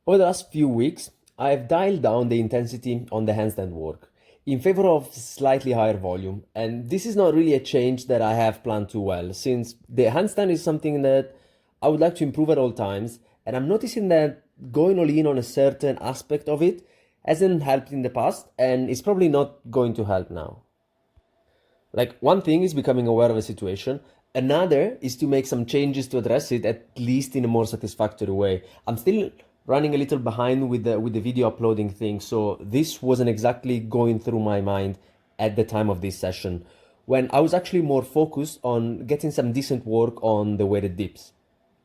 Over the last few weeks, I've dialed down the intensity on the handstand work in favor of slightly higher volume. And this is not really a change that I have planned too well, since the handstand is something that I would like to improve at all times. And I'm noticing that going all in on a certain aspect of it hasn't helped in the past and is probably not going to help now. Like, one thing is becoming aware of a situation, another is to make some changes to address it, at least in a more satisfactory way. I'm still running a little behind with the video uploading thing, so this wasn't exactly going through my mind at the time of this session, when I was actually more focused on getting some decent work on the weighted dips.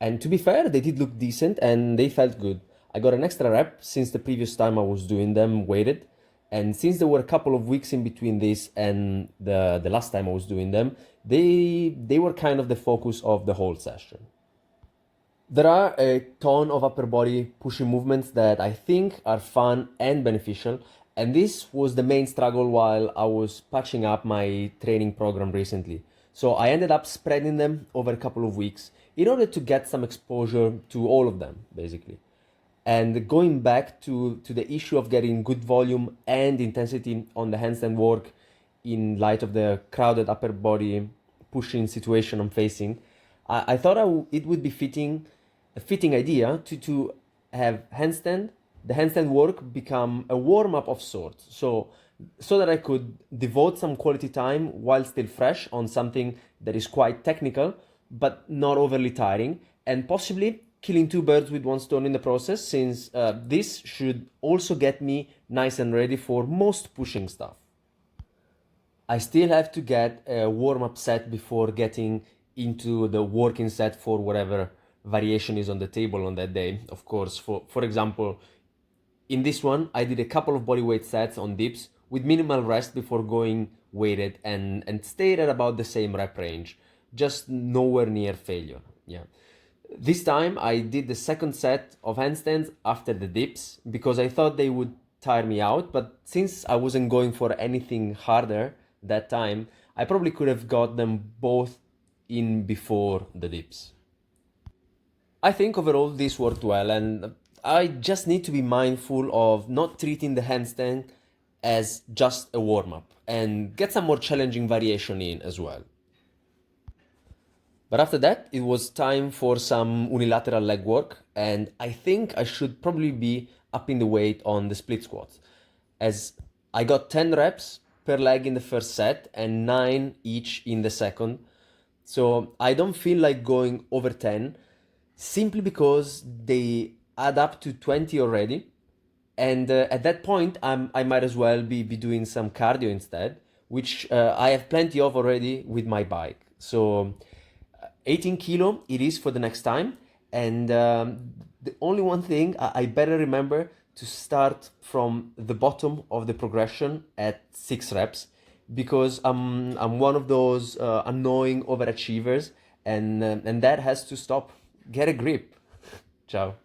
And to be fair, they did look decent and they felt good. I got an extra rep since the previous time I was doing them weighted. And since there were a couple of weeks in between this and the last time I was doing them, they were kind of the focus of the whole session. There are a ton of upper body pushing movements that I think are fun and beneficial, and this was the main struggle while I was patching up my training program recently. So I ended up spreading them over a couple of weeks in order to get some exposure to all of them, basically. And going back to the issue of getting good volume and intensity on the handstand work in light of the crowded upper body pushing situation I'm facing, I thought it would be a fitting idea to have the handstand work become a warm up of sorts. So that I could devote some quality time while still fresh on something that is quite technical, but not overly tiring, and possibly killing two birds with one stone in the process, since this should also get me nice and ready for most pushing stuff. I still have to get a warm-up set before getting into the working set for whatever variation is on the table on that day. Of course, for example, in this one, I did a couple of bodyweight sets on dips with minimal rest before going weighted and stayed at about the same rep range, just nowhere near failure. Yeah. This time I did the second set of handstands after the dips because I thought they would tire me out, but since I wasn't going for anything harder that time, I probably could have got them both in before the dips. I think overall this worked well, and I just need to be mindful of not treating the handstand as just a warm up and get some more challenging variation in as well. But after that, it was time for some unilateral leg work, and I think I should probably be upping the weight on the split squats, as I got 10 reps per leg in the first set and 9 each in the second. So I don't feel like going over 10, simply because they add up to 20 already. And at that point, I might as well be doing some cardio instead, which I have plenty of already with my bike. So 18 kilo it is for the next time. And the only one thing, I better remember to start from the bottom of the progression at 6 reps, because I'm one of those annoying overachievers, and that has to stop. Get a grip. Ciao.